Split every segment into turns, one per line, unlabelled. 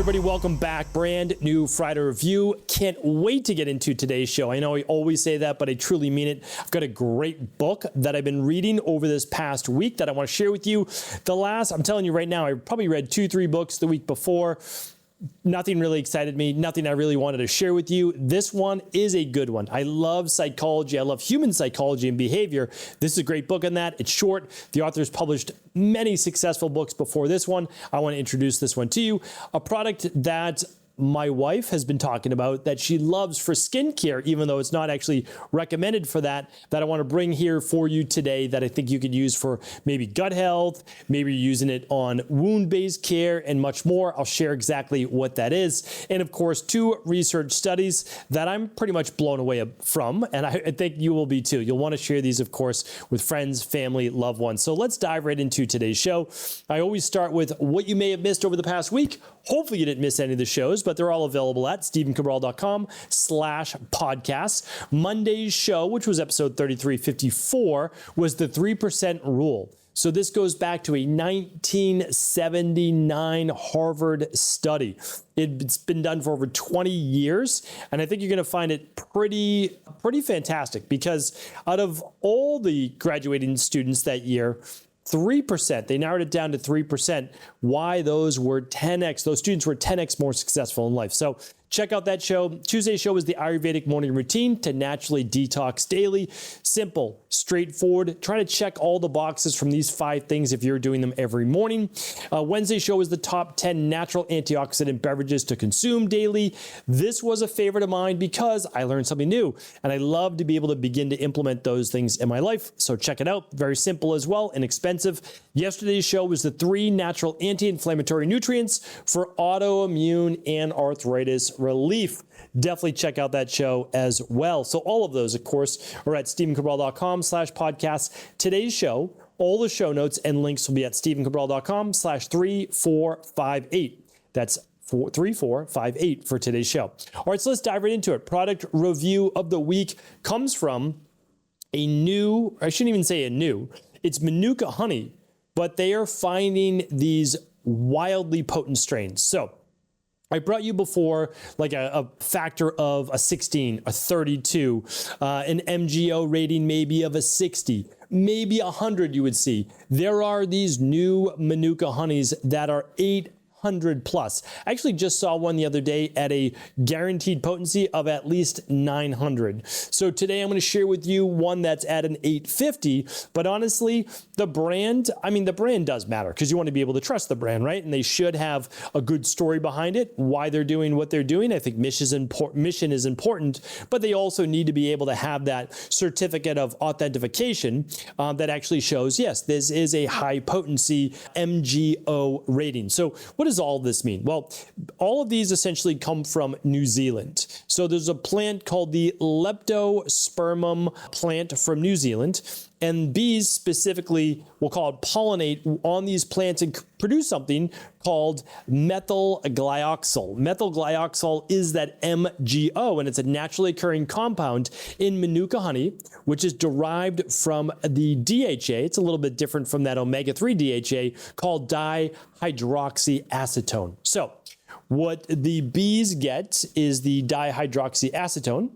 everybody, welcome back. Brand new Friday review. Can't wait to get into today's show. I know I always say that, but I truly mean it. I've got a great book that I've been reading over this past week that I want to share with you. I'm telling you right now, I probably read 2-3 books the week before. Nothing really excited me, nothing I really wanted to share with you. This one is a good one. I love psychology. I love human psychology and behavior. This is a great book on that. It's short. The author's published many successful books before this one. I want to introduce this one to you. A product that my wife has been talking about that she loves for skincare, even though it's not actually recommended for that I want to bring here for you today that I think you could use for maybe gut health, maybe you're using it on wound-based care and much more. I'll share exactly what that is. And of course, 2 research studies that I'm pretty much blown away from, and I think you will be too. You'll want to share these, of course, with friends, family, loved ones. So let's dive right into today's show. I always start with what you may have missed over the past week. Hopefully you didn't miss any of the shows, but they're all available at stephencabral.com/podcasts. Monday's show, which was episode 3354, was the 3% rule. So this goes back to a 1979 Harvard study. It's been done for over 20 years, and I think you're going to find it pretty fantastic because out of all the graduating students that year, 3%, they narrowed it down to 3%, why those students were 10x more successful in life. So check out that show. Tuesday's show is the Ayurvedic morning routine to naturally detox daily. Simple, straightforward. Try to check all the boxes from these 5 things if you're doing them every morning. Wednesday's show is the top 10 natural antioxidant beverages to consume daily. This was a favorite of mine because I learned something new, and I love to be able to begin to implement those things in my life. So check it out. Very simple as well, inexpensive. Yesterday's show was the 3 natural anti-inflammatory nutrients for autoimmune and arthritis relief. Definitely check out that show as well. So all of those, of course, are at stephencabral.com/podcasts. Today's show, all the show notes and links will be at stephencabral.com/3458. That's 3458 for today's show. All right, so let's dive right into it. Product review of the week comes from a new, I shouldn't even say a new, it's Manuka Honey, but they are finding these wildly potent strains. So I brought you before like a factor of a 16, a 32, an MGO rating maybe of a 60, maybe 100 you would see. There are these new Manuka honeys that are 800 plus. I actually just saw one the other day at a guaranteed potency of at least 900. So today I'm going to share with you one that's at an 850, but honestly, the brand does matter because you want to be able to trust the brand, right? And they should have a good story behind it, why they're doing what they're doing. I think mission is important, but they also need to be able to have that certificate of authentication that actually shows, yes, this is a high potency MGO rating. So what does all this mean? Well, all of these essentially come from New Zealand. So there's a plant called the Leptospermum plant from New Zealand, and bees specifically, we'll call it pollinate on these plants and produce something called methyl glyoxal. Methyl glyoxal is that MGO, and it's a naturally occurring compound in Manuka honey, which is derived from the DHA. It's a little bit different from that omega-3 DHA called dihydroxyacetone. So what the bees get is the dihydroxyacetone,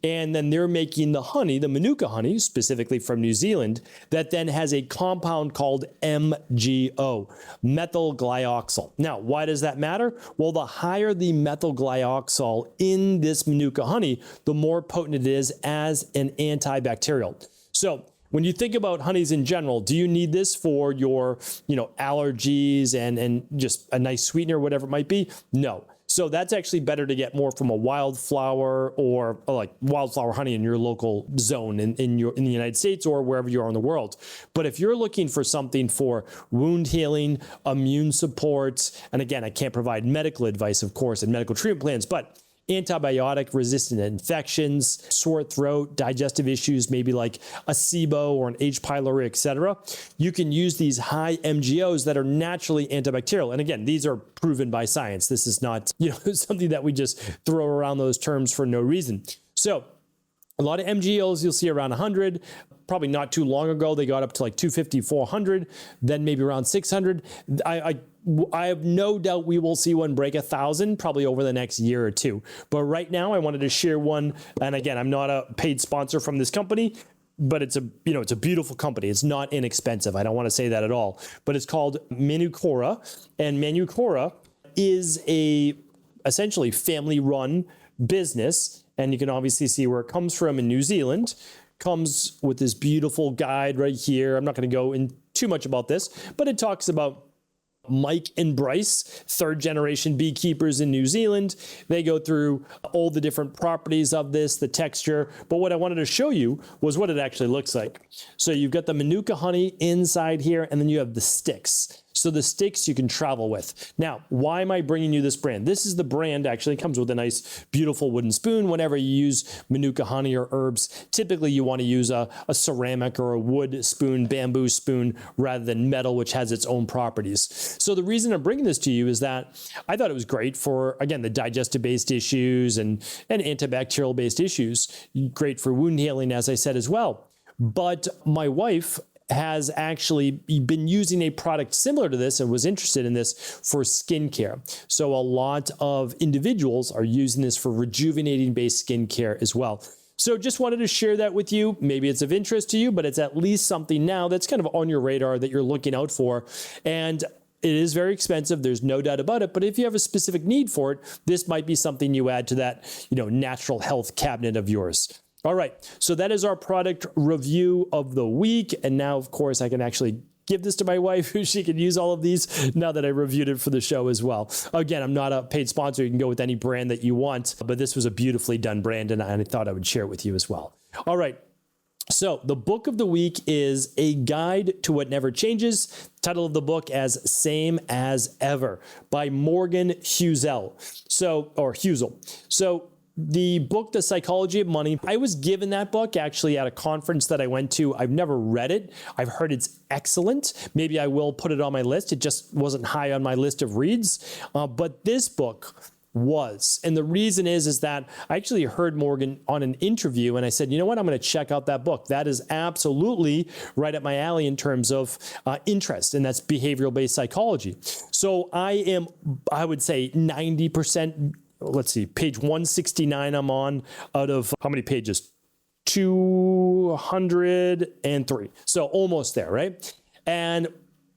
and then they're making the honey, the Manuka honey, specifically from New Zealand, that then has a compound called MGO, methyl glyoxal. Now, why does that matter? Well, the higher the methyl glyoxal in this Manuka honey, the more potent it is as an antibacterial. So when you think about honeys in general, do you need this for your, allergies and just a nice sweetener, whatever it might be? No. So that's actually better to get more from a wildflower or like wildflower honey in your local zone in the United States or wherever you are in the world. But if you're looking for something for wound healing, immune support, and again, I can't provide medical advice, of course, and medical treatment plans, but antibiotic-resistant infections, sore throat, digestive issues, maybe like a SIBO or an H. pylori, etc. You can use these high MGOs that are naturally antibacterial. And again, these are proven by science. This is not, something that we just throw around those terms for no reason. So a lot of MGOs you'll see around 100. Probably not too long ago, they got up to like 250, 400, then maybe around 600. I I have no doubt we will see one break 1,000 probably over the next year or two. But right now I wanted to share one. And again, I'm not a paid sponsor from this company, but it's a beautiful company. It's not inexpensive. I don't want to say that at all, but it's called Manukora, and Manukora is a essentially family-run business. And you can obviously see where it comes from in New Zealand. Comes with this beautiful guide right here. I'm not going to go in too much about this, but it talks about Mike and Bryce, third generation beekeepers in New Zealand. They go through all the different properties of this, the texture. But what I wanted to show you was what it actually looks like. So you've got the Manuka honey inside here, and then you have the sticks. So the sticks you can travel with. Now, why am I bringing you this brand? This is the brand, actually comes with a nice, beautiful wooden spoon. Whenever you use Manuka honey or herbs, typically you want to use a ceramic or a wood spoon, bamboo spoon, rather than metal, which has its own properties. So the reason I'm bringing this to you is that I thought it was great for, again, the digestive-based issues and antibacterial-based issues. Great for wound healing, as I said as well. But my wife has actually been using a product similar to this and was interested in this for skincare. So a lot of individuals are using this for rejuvenating based skincare as well. So just wanted to share that with you. Maybe it's of interest to you, but it's at least something now that's kind of on your radar that you're looking out for. And it is very expensive. There's no doubt about it. But if you have a specific need for it, this might be something you add to that, natural health cabinet of yours. All right, so that is our product review of the week. And now, of course, I can actually give this to my wife, who she can use all of these now that I reviewed it for the show as well. Again, I'm not a paid sponsor. You can go with any brand that you want, but this was a beautifully done brand, and I thought I would share it with you as well. All right. So the book of the week is A Guide to What Never Changes. Title of the book as Same as Ever by Morgan Housel. So the book, The Psychology of Money, I was given that book actually at a conference that I went to. I've never read it. I've heard it's excellent. Maybe I will put it on my list. It just wasn't high on my list of reads. But this book was. And the reason is that I actually heard Morgan on an interview, and I said, you know what, I'm going to check out that book. That is absolutely right up my alley in terms of interest, and that's behavioral-based psychology. So I would say 90%, let's see, page 169 I'm on out of how many pages? 203. So almost there, right? And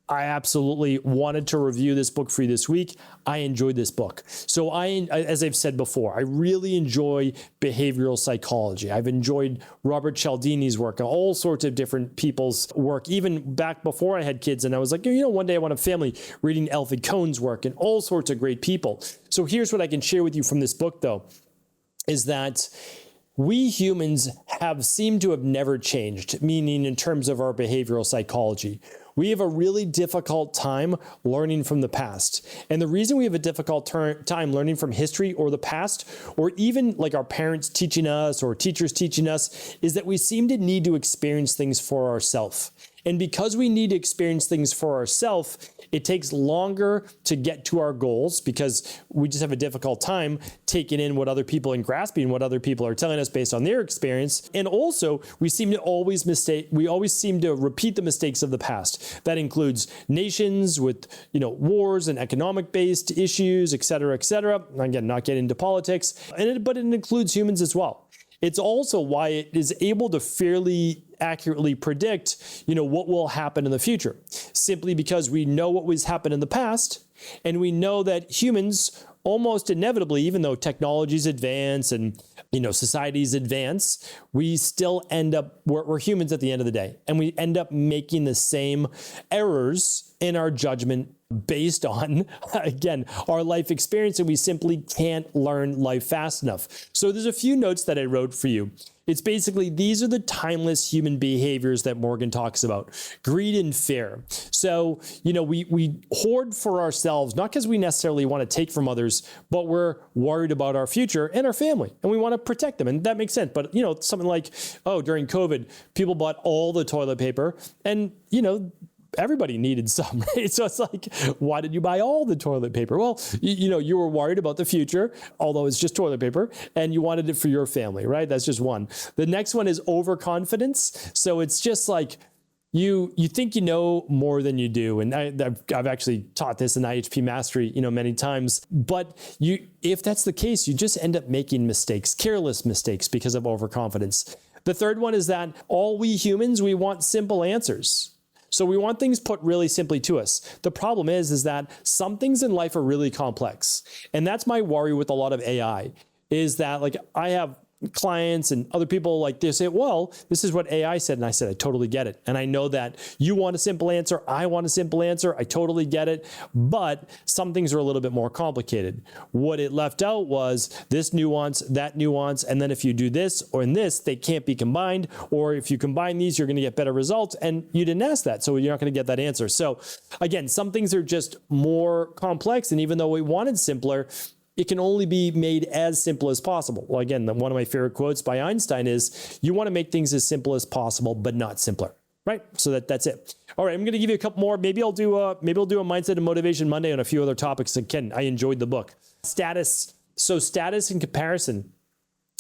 I absolutely wanted to review this book for you this week. I enjoyed this book. So as I've said before, I really enjoy behavioral psychology. I've enjoyed Robert Cialdini's work, all sorts of different people's work, even back before I had kids. And I was like, one day I want a family, reading Alfred Cohn's work and all sorts of great people. So here's what I can share with you from this book, though, is that we humans have seemed to have never changed, meaning in terms of our behavioral psychology. We have a really difficult time learning from the past. And the reason we have a difficult time learning from history or the past, or even like our parents teaching us or teachers teaching us, is that we seem to need to experience things for ourselves. And because we need to experience things for ourselves, it takes longer to get to our goals because we just have a difficult time taking in what other people and grasping what other people are telling us based on their experience. And also, we always seem to repeat the mistakes of the past. That includes nations with, wars and economic-based issues, et cetera, et cetera. Again, not getting into politics, but it includes humans as well. It's also why it is able to fairly accurately predict, what will happen in the future, simply because we know what was happened in the past, and we know that humans almost inevitably, even though technologies advance and societies advance, we still end up, we're humans at the end of the day, and we end up making the same errors in our judgment based on, again, our life experience, and we simply can't learn life fast enough. So there's a few notes that I wrote for you. It's basically, these are the timeless human behaviors that Morgan talks about. Greed and fear. So, we hoard for ourselves, not because we necessarily want to take from others, but we're worried about our future and our family, and we want to protect them. And that makes sense. But, something like, during COVID, people bought all the toilet paper, and, everybody needed some, right? So it's like, why did you buy all the toilet paper? Well, you were worried about the future, although it's just toilet paper, and you wanted it for your family, right? That's just one. The next one is overconfidence. So it's just like, you think you know more than you do. And I've actually taught this in IHP Mastery, many times. But if that's the case, you just end up making mistakes, careless mistakes because of overconfidence. The third one is that all we humans, we want simple answers. So we want things put really simply to us. The problem is that some things in life are really complex. And that's my worry with a lot of AI, is that like I have clients and other people like they say, well, this is what AI said. And I said, I totally get it. And I know that you want a simple answer. I want a simple answer. I totally get it. But some things are a little bit more complicated. What it left out was this nuance, that nuance. And then if you do this or in this, they can't be combined. Or if you combine these, you're going to get better results. And you didn't ask that. So you're not going to get that answer. So again, some things are just more complex. And even though we wanted simpler, it can only be made as simple as possible. Well, again, one of my favorite quotes by Einstein is, you want to make things as simple as possible, but not simpler, right? So that's it. All right, I'm going to give you a couple more. Maybe I'll do a Mindset and Motivation Monday on a few other topics. Again, I enjoyed the book. Status. So status and comparison,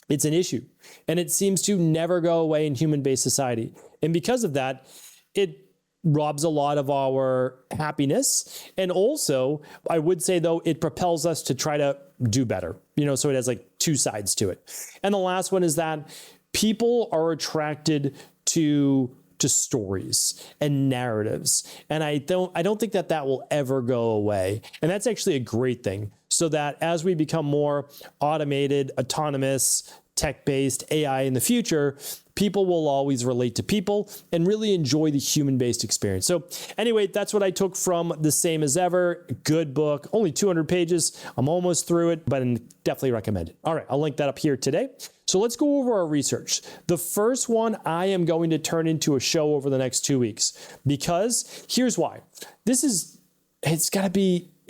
it's an issue. And it seems to never go away in human-based society. And because of that, it robs a lot of our happiness. And also, I would say though, it propels us to try to do better, so it has like two sides to it. And the last one is that people are attracted to stories and narratives. And I don't think that will ever go away. And that's actually a great thing. So that as we become more automated, autonomous, tech-based AI in the future, people will always relate to people and really enjoy the human-based experience. So anyway, that's what I took from The Same as Ever. Good book, only 200 pages. I'm almost through it, but I definitely recommend it. All right, I'll link that up here today. So let's go over our research. The first one I am going to turn into a show over the next 2 weeks, because here's why. It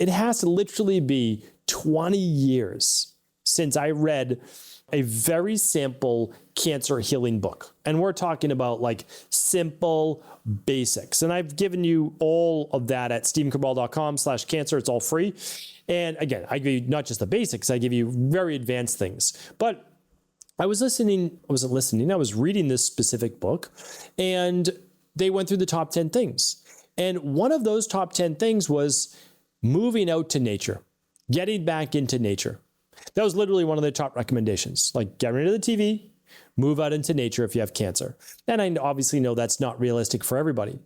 has to literally be 20 years since I read a very simple cancer healing book. And we're talking about like simple basics. And I've given you all of that at stephencabral.com/cancer. It's all free. And again, I give you not just the basics, I give you very advanced things. But I was reading this specific book, and they went through the top 10 things. And one of those top 10 things was moving out to nature, getting back into nature. That was literally one of the top recommendations, like get rid of the TV, move out into nature if you have cancer. And I obviously know that's not realistic for everybody.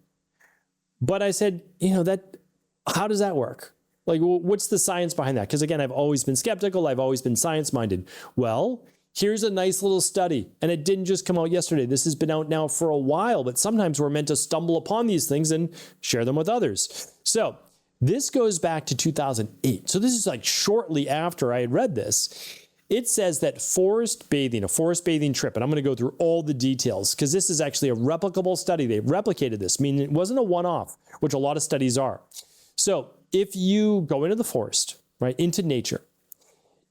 But I said, how does that work? Like, what's the science behind that? Because again, I've always been skeptical. I've always been science-minded. Well, here's a nice little study. And it didn't just come out yesterday. This has been out now for a while, but sometimes we're meant to stumble upon these things and share them with others. So this goes back to 2008. So this is like shortly after I had read this. It says that a forest bathing trip, and I'm going to go through all the details because this is actually a replicable study. They replicated this, meaning it wasn't a one-off, which a lot of studies are. So if you go into the forest, right, into nature,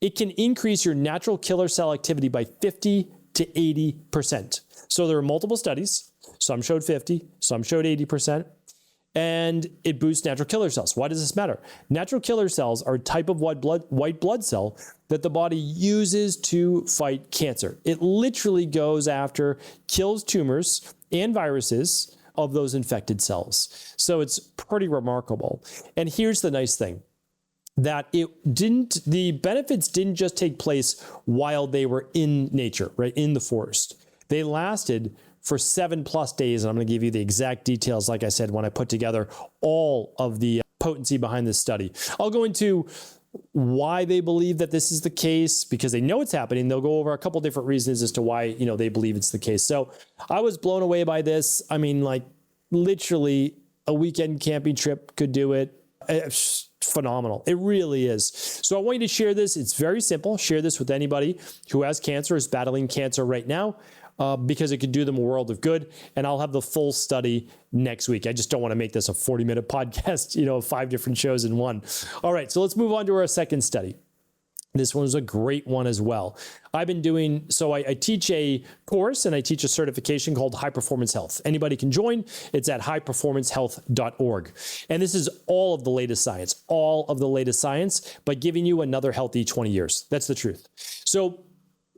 it can increase your natural killer cell activity by 50 to 80%. So there are multiple studies. Some showed 50, some showed 80%. And it boosts natural killer cells. Why does this matter? Natural killer cells are a type of white blood cell that the body uses to fight cancer. It literally goes after, kills tumors and viruses of those infected cells. So it's pretty remarkable. And here's the nice thing, that the benefits didn't just take place while they were in nature, right, in the forest. They lasted for 7+ days. And I'm going to give you the exact details, like I said, when I put together all of the potency behind this study. I'll go into why they believe that this is the case, because they know it's happening. They'll go over a couple different reasons as to why, they believe it's the case. So I was blown away by this. I mean, like literally a weekend camping trip could do it. It's phenomenal. It really is. So I want you to share this. It's very simple. Share this with anybody who has cancer, is battling cancer right now. Because it could do them a world of good. And I'll have the full study next week. I just don't want to make this a 40-minute podcast, 5 different shows in one. All right, so let's move on to our second study. This one was a great one as well. I teach a course and I teach a certification called High Performance Health. Anybody can join. It's at highperformancehealth.org. And this is all of the latest science, but giving you another healthy 20 years. That's the truth. So,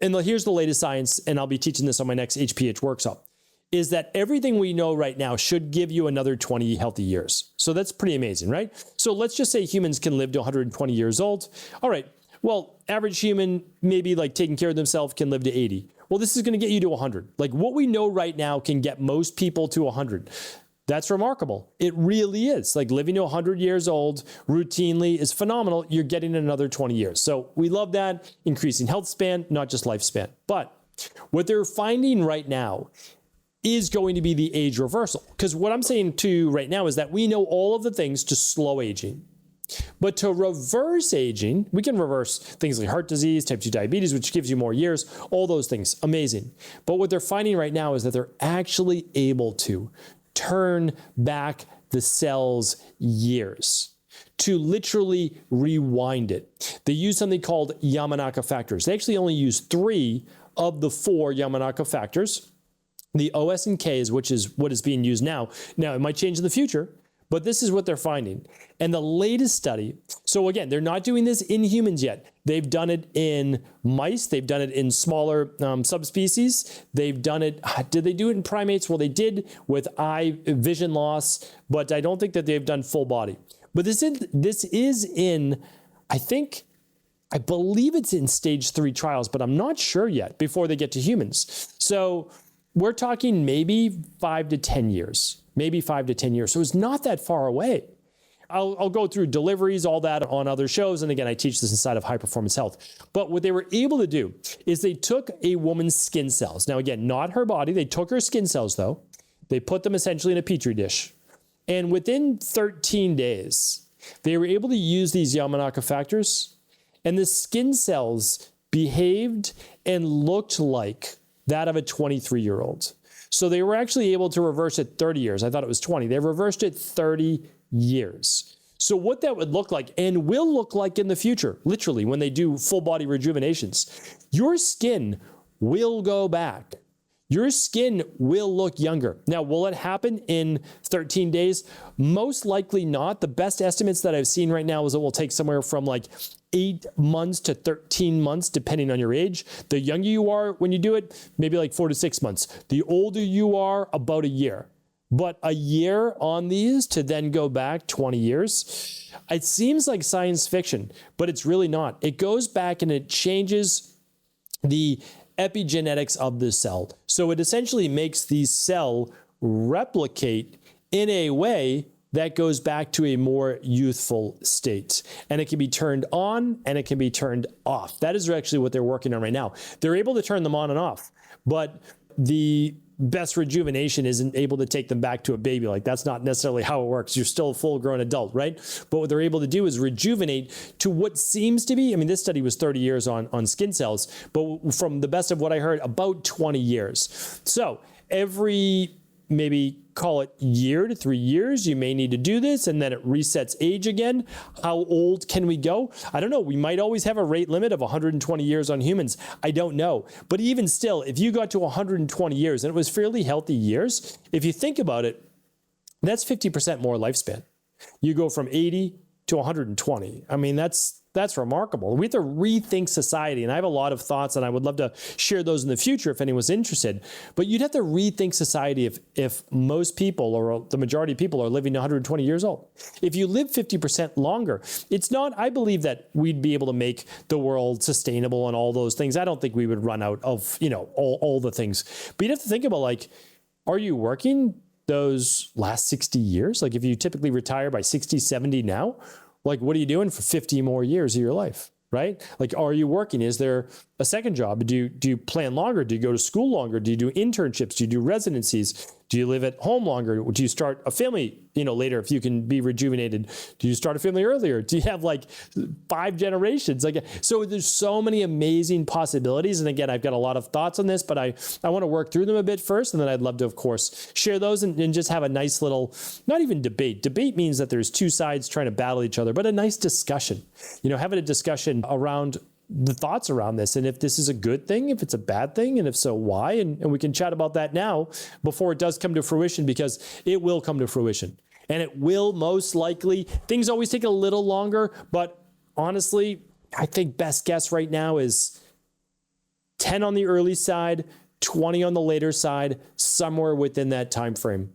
and here's the latest science, and I'll be teaching this on my next HPH workshop. is that everything we know right now should give you another 20 healthy years. So that's pretty amazing, right? So let's just say humans can live to 120 years old. All right, well, average human, maybe like taking care of themselves, can live to 80. Well, this is going to get you to 100. Like what we know right now can get most people to 100. That's remarkable. It really is. Like living to 100 years old routinely is phenomenal. You're getting another 20 years. So we love that, increasing health span, not just lifespan. But what they're finding right now is going to be the age reversal. Because what I'm saying to you right now is that we know all of the things to slow aging. But to reverse aging, we can reverse things like heart disease, type 2 diabetes, which gives you more years, all those things, amazing. But what they're finding right now is that they're actually able to turn back the cell's years, to literally rewind it. They use something called Yamanaka Factors. They actually only use 3 of the 4 Yamanaka Factors. The OS and Ks, which is what is being used now. Now, it might change in the future, but this is what they're finding. And the latest study, so again, they're not doing this in humans yet. They've done it in mice. They've done it in smaller subspecies. They've done it, did they do it in primates? Well, they did with eye vision loss, but I don't think that they've done full body. But this is in, I believe it's in stage 3 trials, but I'm not sure yet before they get to humans. So we're talking maybe 5 to 10 years. Maybe 5 to 10 years. So it's not that far away. I'll go through deliveries, all that on other shows. And again, I teach this inside of High Performance Health. But what they were able to do is they took a woman's skin cells. Now, again, not her body. They took her skin cells, though. They put them essentially in a petri dish. And within 13 days, they were able to use these Yamanaka factors. And the skin cells behaved and looked like that of a 23-year-old. So they were actually able to reverse it 30 years. I thought it was 20. They reversed it 30 years. So what that would look like and will look like in the future, literally when they do full body rejuvenations, your skin will go back. Your skin will look younger. Now, will it happen in 13 days? Most likely not. The best estimates that I've seen right now is it will take somewhere from like 8 months to 13 months, depending on your age. The younger you are when you do it, maybe like 4 to 6 months. The older you are, about a year. But a year on these to then go back 20 years, it seems like science fiction, but it's really not. It goes back and it changes the epigenetics of the cell. So it essentially makes the cell replicate in a way that goes back to a more youthful state. And it can be turned on and it can be turned off. That is actually what they're working on right now. They're able to turn them on and off, but the best rejuvenation isn't able to take them back to a baby. Like that's not necessarily how it works. You're still a full grown adult, right? But what they're able to do is rejuvenate to what seems to be, I mean, this study was 30 years on skin cells, but from the best of what I heard, about 20 years. So every, maybe call it year to 3 years, you may need to do this, and then it resets age again. How old can we go? I don't know. We might always have a rate limit of 120 years on humans. I don't know. But even still, if you got to 120 years, and it was fairly healthy years, if you think about it, that's 50% more lifespan. You go from 80 to 120. I mean, that's remarkable. We have to rethink society, and I have a lot of thoughts, and I would love to share those in the future if anyone's interested. But you'd have to rethink society if most people, or the majority of people, are living to 120 years old. If you live 50% longer, it's not, I believe that we'd be able to make the world sustainable and all those things. I don't think we would run out of, all the things. But you'd have to think about, like, are you working those last 60 years? Like if you typically retire by 60, 70 now, like, what are you doing for 50 more years of your life, right? Like, are you working? Is there a second job? Do you plan longer? Do you go to school longer? Do you do internships? Do you do residencies? Do you live at home longer? Do you start a family, later if you can be rejuvenated? Do you start a family earlier? Do you have like 5 generations? So there's so many amazing possibilities. And again, I've got a lot of thoughts on this, but I want to work through them a bit first. And then I'd love to, of course, share those and just have a nice little, not even debate. Debate means that there's 2 sides trying to battle each other, but a nice discussion, having a discussion around the thoughts around this, and if this is a good thing, if it's a bad thing, and if so, why, and we can chat about that now before it does come to fruition, because it will come to fruition, and it will most likely. Things always take a little longer, but honestly, I think best guess right now is 10 on the early side, 20 on the later side, somewhere within that time frame.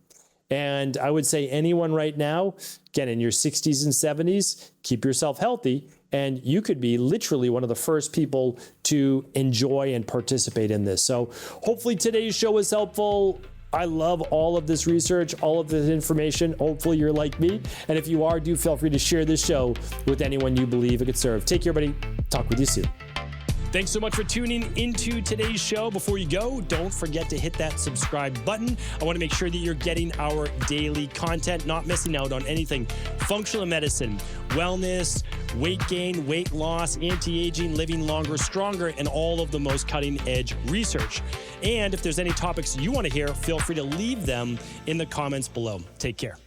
And I would say anyone right now, again, in your 60s and 70s, keep yourself healthy, and you could be literally one of the first people to enjoy and participate in this. So hopefully today's show was helpful. I love all of this research, all of this information. Hopefully you're like me. And if you are, do feel free to share this show with anyone you believe it could serve. Take care, everybody. Talk with you soon. Thanks so much for tuning into today's show. Before you go, don't forget to hit that subscribe button. I want to make sure that you're getting our daily content, not missing out on anything functional medicine, wellness, weight gain, weight loss, anti-aging, living longer, stronger, and all of the most cutting-edge research. And if there's any topics you want to hear, feel free to leave them in the comments below. Take care.